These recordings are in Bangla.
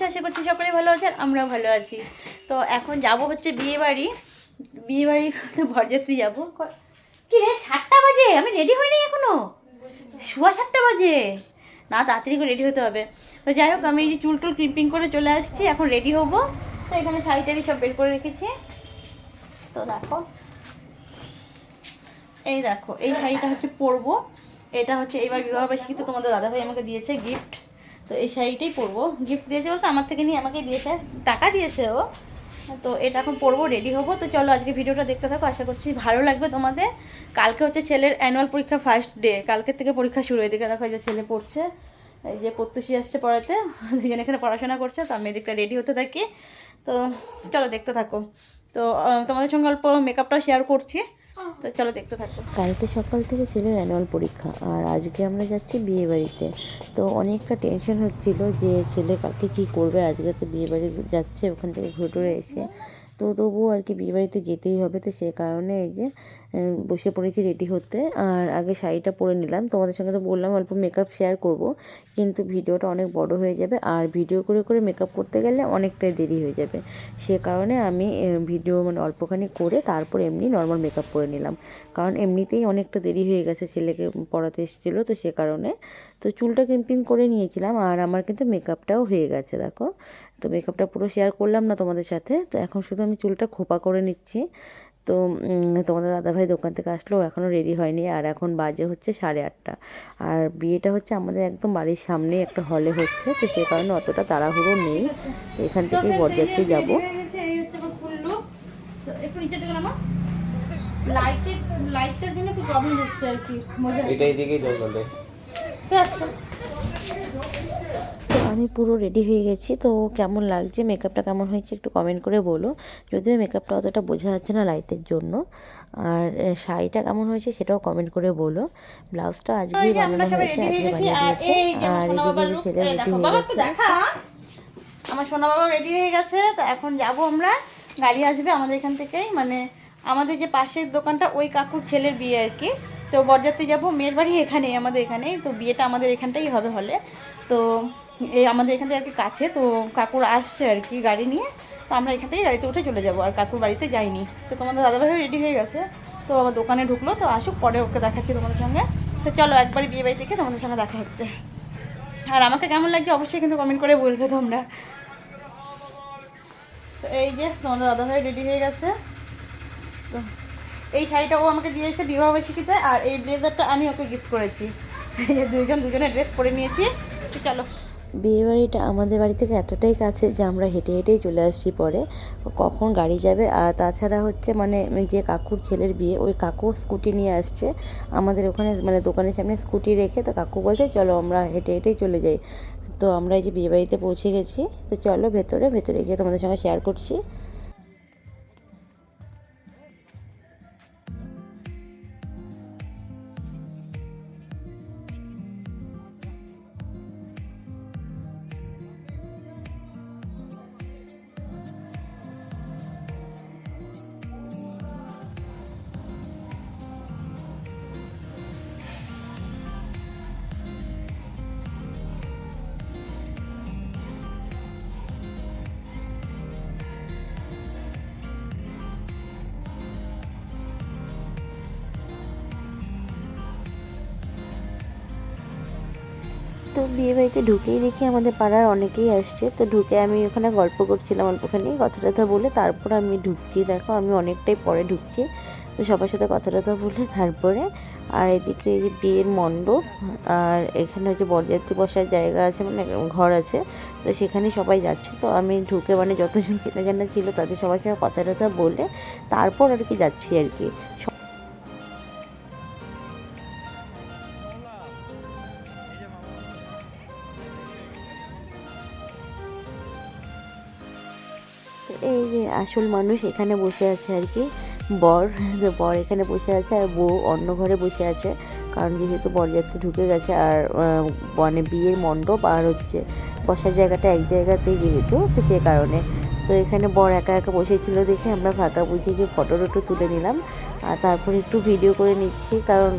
আশা করছি সকলেই ভালো আছে আর আমরাও ভালো আছি। তো এখন যাব হচ্ছে বিয়েবাড়ি বরযাত্রী যাবো। কি রে 7টা বাজে, আমি রেডি হইনি এখনো, সোয়া 7টা বাজে। না তাড়াতাড়ি করে রেডি হতে হবে। তো যাই হোক আমি এই যে চুল টুল ক্লিপিং করে চলে আসছি, এখন রেডি হবো। তো এখানে শাড়ি টাড়ি সব বের করে রেখেছি। তো দেখো এই দেখো এই শাড়িটা হচ্ছে পরবো। এটা হচ্ছে এবার বিবাহবার্ষিকীতে তোমাদের দাদাভাই আমাকে দিয়েছে গিফট। তো এই শাড়িটাই পরবো, গিফট দিয়েছে বলতে আমার থেকে নিয়ে আমাকে দিয়েছে, টাকা দিয়েছে ও। তো এটা এখন পরবো, রেডি হবো। তো চলো আজকে ভিডিওটা দেখতে থাকো, আশা করছি ভালো লাগবে তোমাদের। কালকে হচ্ছে ছেলের অ্যানুয়াল পরীক্ষা ফার্স্ট ডে, কালকের থেকে পরীক্ষা শুরু। এদিকে দেখো এই যে ছেলে পড়ছে, এই যে প্রত্যুষী আসছে পড়াতে, দুজন এখানে পড়াশোনা করছে। তো আমি এদিকটা রেডি হতে থাকি। তো চলো দেখতে থাকো। তো তোমাদের সঙ্গে অল্প মেকআপটা শেয়ার করছি, তো চলো দেখতে থাকো। কালকে সকাল থেকে ছেলের অ্যানুয়াল পরীক্ষা, আর আজকে আমরা যাচ্ছি বিয়ে বাড়িতে। তো অনেকটা টেনশন হচ্ছিল যে ছেলে কালকে কী করবে। আজকে তো বিয়ে বাড়ি যাচ্ছে, ওখান থেকে ঘুরে টুরে এসে তো তবুও আর কি বিয়ে বাড়িতে যেতেই হবে। তো সে কারণে এই যে বসে পড়েছি রেডি হতে। আর আগে শাড়িটা পরে নিলাম, তোমাদের সঙ্গে তো বললাম অল্প মেকআপ শেয়ার করব, কিন্তু ভিডিওটা অনেক বড় হয়ে যাবে। আর ভিডিও করে করে মেকআপ করতে গেলে অনেকটাই দেরি হয়ে যাবে। সে কারণে আমি ভিডিও মানে অল্পখানি করে তারপর এমনি নর্মাল মেকআপ করে নিলাম, কারণ এমনিতেই অনেকটা দেরি হয়ে গেছে, ছেলেকে পড়াতে এসেছিলো। তো সে কারণে তো চুলটা ক্রিম্পিং করে নিয়েছিলাম, আর আমার কিন্তু মেকআপটাও হয়ে গেছে দেখো। তো মেকআপটা পুরো শেয়ার করলাম না তোমাদের সাথে। তো এখন শুধু আমি চুলটা খোপা করে নিচ্ছি। তো তোমাদের দাদাভাই দোকান থেকে আসলো, এখনও রেডি হয়নি। আর এখন বাজে হচ্ছে 8:30। আর বিয়েটা হচ্ছে আমাদের একদম বাড়ির সামনে একটা হলে হচ্ছে, তো সে কারণে অতটা তাড়াহুড়ো নেই। তো এখান থেকেই বরযাত্রী যাবো। লাইটের জন্য একটু প্রবলেম হচ্ছে আর কি, এটাই দিকেই জল চলে। তো আমি পুরো রেডি হয়ে গেছি। তো কেমন লাগছে, মেকআপটা কেমন হয়েছে একটু কমেন্ট করে বলো। যদিও মেকআপটা অতটা বোঝা যাচ্ছে না লাইটের জন্য। আর শাড়িটা কেমন হয়েছে সেটাও কমেন্ট করে বলো। ব্লাউজটা আজকেই বানানো হয়েছে, আজকে বানিয়ে দিয়েছে। আর এদিকে ছেলে রেডি হয়ে গেছে। আমার সোনা বাবা রেডি হয়ে গেছে। তো এখন যাব আমরা, গাড়ি আসবে আমাদের এখান থেকেই, মানে আমাদের যে পাশের দোকানটা ওই কাকুর ছেলের বিয়ে আর কি। তো বরযাত্রী যাবো, মেয়ের বাড়ি এখানেই আমাদের এখানেই, তো বিয়েটা আমাদের এখানটাই হবে হলে। তো এই আমাদের এখান থেকে আর কি কাছে, তো কাকুর আসছে আর কি গাড়ি নিয়ে। তো আমরা এখান থেকে গাড়িতে উঠে চলে যাবো, আর কাকুর বাড়িতে যাইনি। তো তোমাদের দাদাভাইও রেডি হয়ে গেছে, তো আমার দোকানে ঢুকলো। তো আসুক, পরে ওকে দেখাচ্ছি তোমাদের সঙ্গে। তো চলো একবারই বিয়ে বাড়ি থেকে তোমাদের সঙ্গে দেখা হচ্ছে। আর আমাকে কেমন লাগছে অবশ্যই কিন্তু কমেন্ট করে বলবে তোমরা। তো এই যে তোমাদের দাদাভাই রেডি হয়ে গেছে। তো এই শাড়িটা ও আমাকে দিয়েছে বিবাহবার্ষিকীতে, আর এই ব্লেজারটা আমি ওকে গিফট করেছি। এই যে দুজনের ড্রেস পরে নিয়েছি। তো চলো। বিয়েবাড়িটা আমাদের বাড়ি থেকে এতটাই কাছে যে আমরা হেঁটে হেঁটেই চলে আসছি পরে, কখন গাড়ি যাবে। আর তাছাড়া হচ্ছে মানে যে কাকুর ছেলের বিয়ে, ওই কাকু স্কুটি নিয়ে আসছে আমাদের ওখানে, মানে দোকানের সামনে স্কুটি রেখে। তো কাকু বলছে চলো আমরা হেঁটে হেঁটেই চলে যাই। তো আমরা এই যে বিয়েবাড়িতে পৌঁছে গেছি। তো চলো ভেতরে গিয়ে তোমাদের সঙ্গে শেয়ার করছি। তো বিয়েবাড়িতে ঢুকেই দেখি আমাদের পাড়ার অনেকেই আসছে। তো ঢুকে আমি ওখানে গল্প করছিলাম অল্পখানি, কথা টথা বলে তারপর আমি ঢুকছি। দেখো আমি অনেকটাই পরে ঢুকছি। তো সবার সাথে কথা টথা বলে তারপরে, আর এদিকে এই যে বিয়ের মণ্ডপ, আর এখানে হচ্ছে বরযাত্রী বসার জায়গা আছে, মানে ঘর আছে। তো সেখানে সবাই যাচ্ছে। তো আমি ঢুকে মানে যতজন চেনা জানা ছিল তাদের সবার সঙ্গে কথা টথা বলে তারপর আর কি যাচ্ছি আর কি। এই যে আসল মানুষ এখানে বসে আছে আর কি, বর। বর এখানে বসে আছে, আর বউ অন্য ঘরে বসে আছে, কারণ যেহেতু বরযাত্রী ঢুকে গেছে। আর মানে বিয়ের মণ্ডপ আর হচ্ছে বসার জায়গাটা এক জায়গাতেই যেহেতু, তো সে কারণে। তো এখানে বর একা একা বসেছিল দেখে আমরা ফাঁকা বুঝে গিয়ে ফটো টটো তুলে নিলাম। আর তারপরে একটু ভিডিও করে নিচ্ছি, কারণ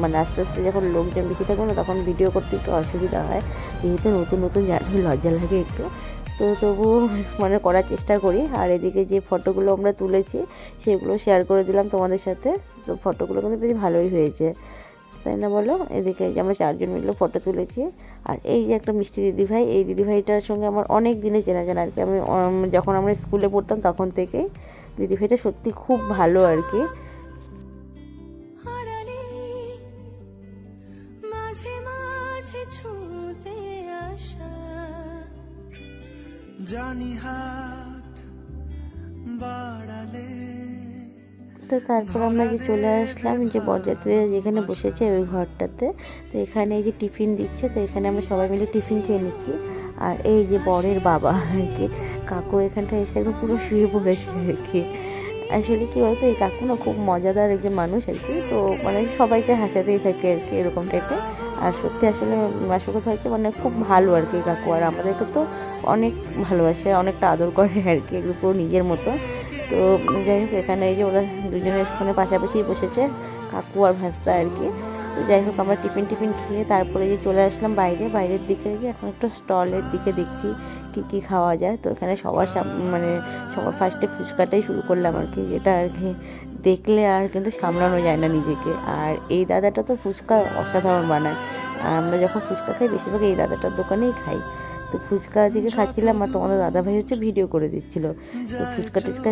মানে আস্তে আস্তে যখন লোকজন বেশি থাকবে না তখন ভিডিও করতে একটু অসুবিধা হয়, যেহেতু নতুন নতুন জানি লজ্জা লাগে একটু। তো তো তবুও মানে করার চেষ্টা করি। আর এদিকে যে ফটোগুলো আমরা তুলেছি সেগুলো শেয়ার করে দিলাম তোমাদের সাথে। তো ফটোগুলো কিন্তু বেশ ভালোই হয়েছে, তাই না বলো? এদিকে যে আমরা 4 জন মিলে ফটো তুলেছি। আর এই যে একটা মিষ্টি দিদিভাই, এই দিদিভাইটার সঙ্গে আমার অনেক দিনে চেনা জানা আর কি। আমি যখন আমরা স্কুলে পড়তাম তখন থেকেই দিদিভাইটা সত্যি খুব ভালো আর কি। জানি হাত বাড়ালে। তো তারপর আমরা যে চলে আসলাম যে বরযাত্রীরা যেখানে বসেছে ওই ঘরটাতে। তো এখানে এই যে টিফিন দিচ্ছে, তো এখানে আমরা সবাই মিলে টিফিন খেয়ে নিচ্ছি। আর এই যে বরের বাবা আর কি, কাকু এখানটা এসে একদম পুরো শুয়ে পড়েছে আর কি। আসলে কি বলতো, এই কাকু না খুব মজাদার একজন মানুষ আর কি। তো মানে সবাইকে হাসাতেই থাকে আর কি, এরকম টাইপের। আর সত্যি আসলে আসল কথা হচ্ছে মানে খুব ভালো আর কি কাকু। আর আমাদেরকে তো অনেক ভালোবাসে, অনেকটা আদর করে আর কি, একদম পুরো নিজের মতো। তো যাই হোক, এখানে এই যে ওরা দুজনে এখানে পাশাপাশি বসেছে, কাকু আর ভাস্তা আর কি। তো যাই হোক, আমরা টিফিন খেয়ে তারপরে যে চলে আসলাম বাইরের দিকে। যে এখন একটা স্টলের দিকে দেখছি কী খাওয়া যায়। তো এখানে মানে সবার ফার্স্টে ফুচকাটাই শুরু করলাম আর কি, যেটা আর কি দেখলে আর কিন্তু সামলানো যায় না নিজেকে। আর এই দাদাটা তো ফুচকা অসাধারণ বানায়। আর আমরা যখন ফুচকা খাই বেশিরভাগ এই দাদাটার দোকানেই খাই। তো ফুচকা দিকে খাচ্ছিলাম আর তোমাদের দাদাভাই হচ্ছে ভিডিও করে দিচ্ছিল। তো ফুচকা টুচকা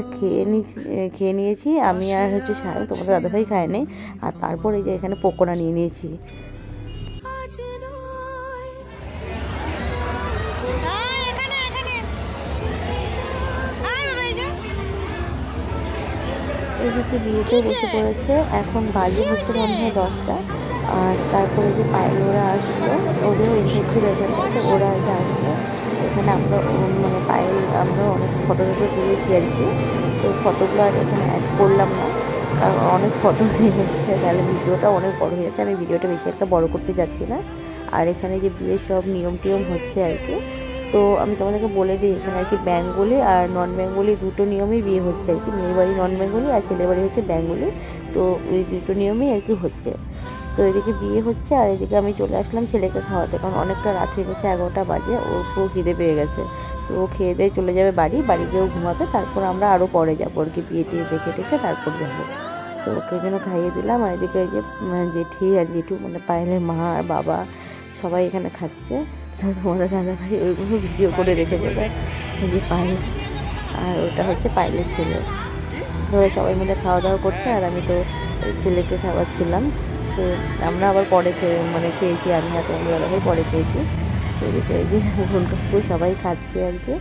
খেয়ে নিয়েছি আমি, আর হচ্ছে তোমাদের দাদাভাই খায়নি। আর তারপর এই যে এখানে পকোড়া নিয়ে নিয়েছি। এদিকে বিয়েতেও বসে পড়েছে, এখন বাজে হচ্ছে মনে হয় 10টা। আর তারপরে যে পায়েল ওরা আসলো, ওদেরও ইনভাইট ছিল এখানটাতে, ওরা যে আসলো এখানে। আমরা মানে পায়েল আমরা অনেক ফটো তুলেছি আর কি। তো ফটোগুলো আর এখানে অ্যাড করলাম না, কারণ অনেক ফটো হয়ে যাচ্ছে, তাহলে ভিডিওটা অনেক বড় হয়ে যাচ্ছে। আমি ভিডিওটা বেশি একটা বড় করতে যাচ্ছি না। আর এখানে যে বিয়ের সব নিয়ম টিয়ম হচ্ছে আর কি। তো আমি তোমাদেরকে বলে দিই, এখানে আর কি বেঙ্গলি আর নন বেঙ্গলি দুটো নিয়মেই বিয়ে হচ্ছে আর কি। মেয়ের বাড়ি নন বেঙ্গলি আর ছেলের বাড়ি হচ্ছে বেঙ্গলি। তো ওই দুটো নিয়মেই আর কি হচ্ছে। তো এদিকে বিয়ে হচ্ছে আর এদিকে আমি চলে আসলাম ছেলেকে খাওয়াতে, কারণ অনেকটা রাত হয়ে গেছে, 11টা বাজে। ওর পুরো খিদে পেয়ে গেছে। তো ও খেয়ে দিয়ে চলে যাবে বাড়ি গিয়েও ঘুমাবে। তারপর আমরা আরও পরে যাবো আর কি, বিয়ে টিয়ে দেখে তারপর যাবো। তো ওকে যেন খাইয়ে দিলাম। আর এদিকে এই যে জেঠি আর জেঠু মানে পায়েলের মা আর বাবা সবাই এখানে খাচ্ছে। তো তোমাদের দাদাভাই ওইগুলো ভিডিও করে রেখে দেবে, এই যে পায়েল আর ওটা হচ্ছে পায়েলের ছেলে। ধরে সবাই মিলে খাওয়া দাওয়া করছে আর আমি তো ছেলেকে খাওয়াচ্ছিলাম। তো আমরা আবার পরে খেয়েছি, আমি আর তোমাদের দাদাভাই পরে খেয়েছি। তো এদিকে এই যে বোন কাকু সবাই খাচ্ছে আর কি।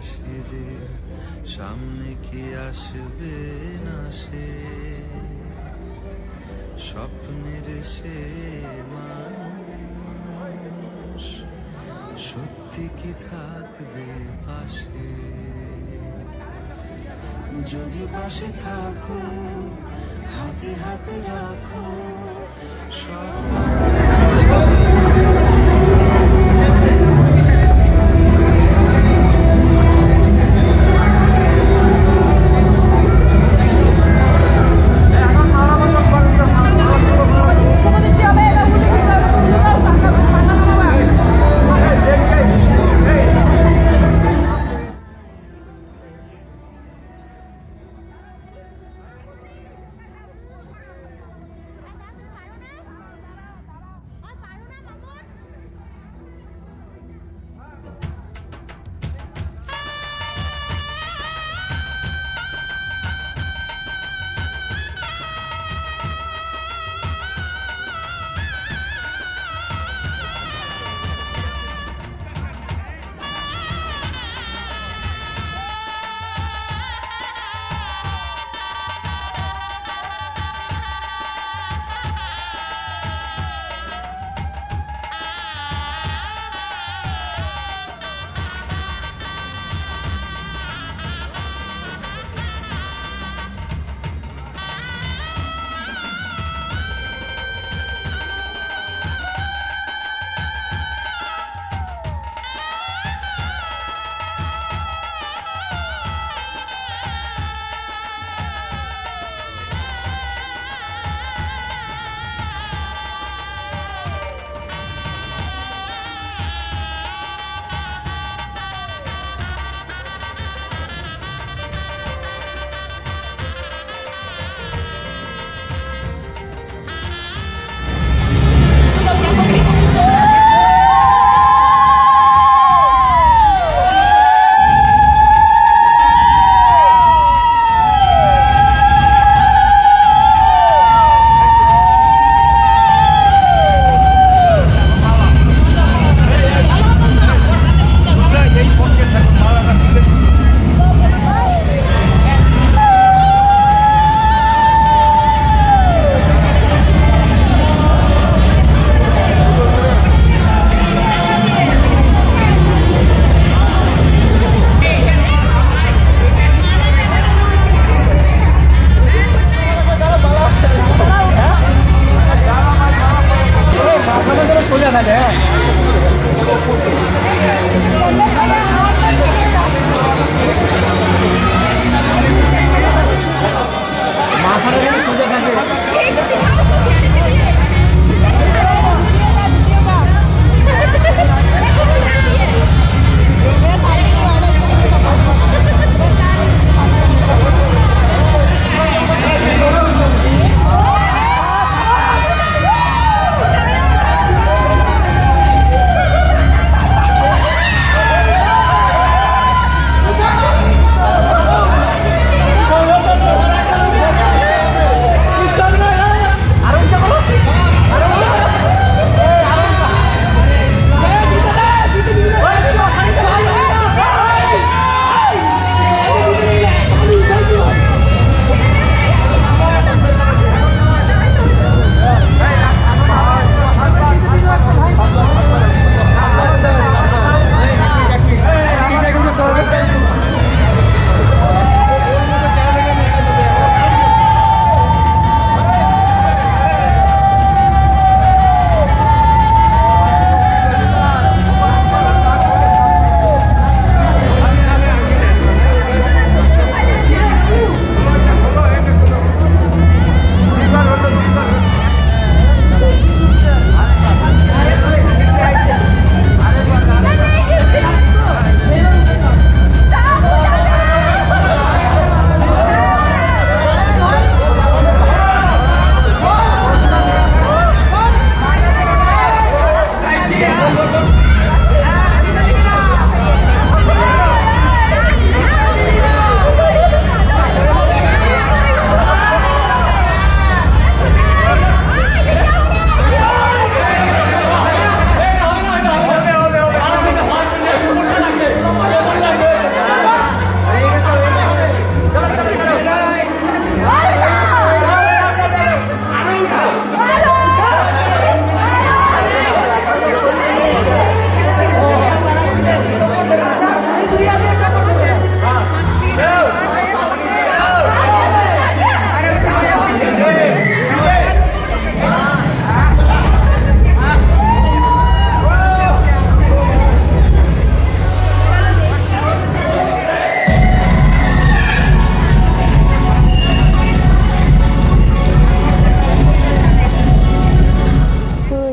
সেজে সামনে কি আসবে না সে, স্বপ্নের সে মানুষ সত্যি কি থাকবে পাশে। যদি পাশে থাকো, হাতে হাতে রাখো সব।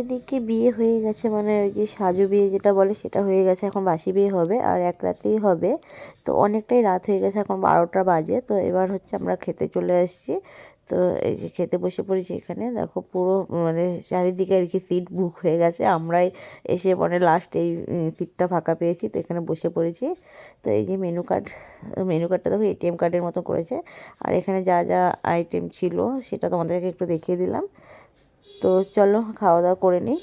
এদিকে বিয়ে হয়ে গেছে, মানে ওই যে সাজু বিয়ে যেটা বলে সেটা হয়ে গেছে, এখন বাসি বিয়ে হবে আর এক রাতেই হবে। তো অনেকটাই রাত হয়ে গেছে, এখন 12টা বাজে। তো এবার হচ্ছে আমরা খেতে চলে এসেছি। তো এই যে খেতে বসে পড়েছি, এখানে দেখো পুরো মানে চারিদিকে আর কি সিট বুক হয়ে গেছে, আমরাই এসে মানে লাস্ট এই সিটটা ফাঁকা পেয়েছি, তো এখানে বসে পড়েছি। তো এই যে মেনু কার্ডটা দেখো এটিএম কার্ডের মতো করেছে, আর এখানে যা যা আইটেম ছিল সেটা তোমাদেরকে একটু দেখিয়ে দিলাম। তো চলো খাওয়া দাওয়া করে নিই।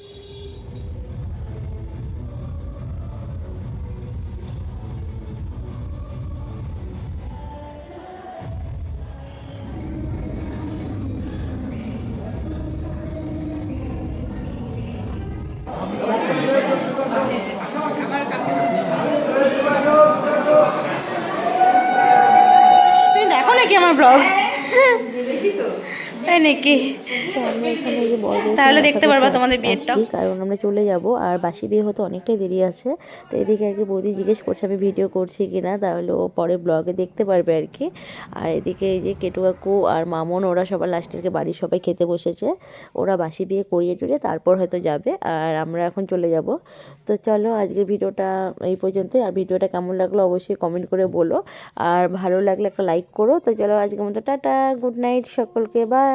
তুমি দেখো নাকি আমার ব্লগ? তাই নাকি? তো আমরা এখানে যে বরযাত্রী তাহলে দেখতে পারবা আসছি, তোমাদের বিয়েটা। কারণ আমরা চলে যাব আর বাসি বিয়ে হতে অনেকটাই দেরি আছে। তো এদিকে আর কি বৌদি জিজ্ঞেস করছে আমি ভিডিও করছি কিনা, তাহলে ও পরে ব্লগে দেখতে পারবে আর কি। আর এদিকে এই যে কেটু কাকু আর মামন ওরা সবার লাস্টেরকে বাড়ির সবাই খেতে বসেছে, ওরা বাসি বিয়ে করিয়ে টুরিয়ে তারপর হয়তো যাবে, আর আমরা এখন চলে যাব। তো চলো আজকের ভিডিওটা এই পর্যন্তই। আর ভিডিওটা কেমন লাগলো অবশ্যই কমেন্ট করে বলো, আর ভালো লাগলে একটা লাইক করো। তো চলো আজকের মতো টাটা, গুড নাইট সকলকে, বাই।